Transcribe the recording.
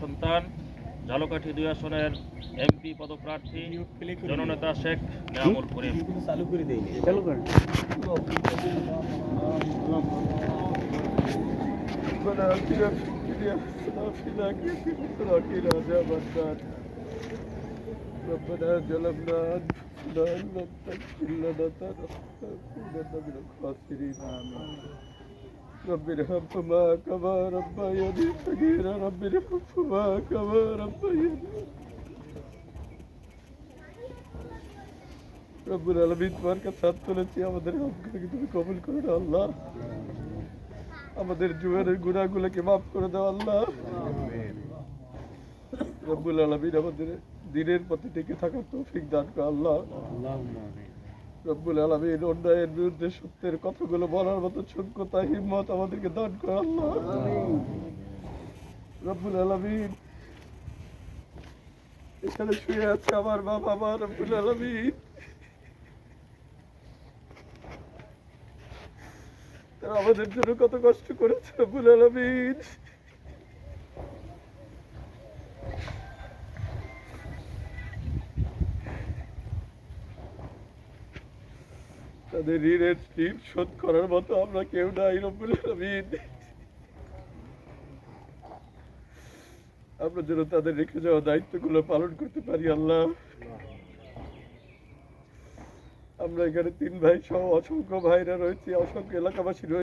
সন্তান ঝালকাঠি 2 আসনের এমপি পদপ্রার্থী জননেতা শেখ নেয়ামুল করিম। চালু করে দেয়নি, চালু করেন। ربنا ظلمنا أنفسنا إن لم تغفر لنا لنكونن من الخاسرين رب ارحمهما كما ربياني صغيرا رب ارحمهما كما ربياني রব্বুল আলামিন তোমার কাছে হাত তুলেছি, আমাদের হকগুলোকে তুমি কবুল করে দাও আল্লাহ। আমাদের জীবনের গুনাহগুলোকে মাফ করে দাও আল্লাহ। রব্বুল আলামিন আমাদের দিনের পথে টিকে থাকার তৌফিক দান করো আল্লাহ। রব্বুল আলামিন অন্যায়ের বিরুদ্ধে সত্যের কথাগুলো বলার মতো যোগ্যতা হিম্মত আমাদেরকে দান করো আল্লাহ। রব্বুল আলামিন এখানে শুয়ে আছে আমার বাবা মা, রব্বুল আলামিন তারা আমাদের জন্য কত কষ্ট করেছে রব্বুল আলামিন। তাদের ঋণের ঋণ শোধ করার মতো আমরা কেউ নাই রব্বুল আলামিন। আমরা যেন তাদের রেখে যাওয়া দায়িত্বগুলো পালন করতে পারি আল্লাহ। আমরা এখানে 3 ভাই সহ অসংখ্য ভাইরা রয়েছে, অসংখ্য এলাকাবাসী রয়েছে।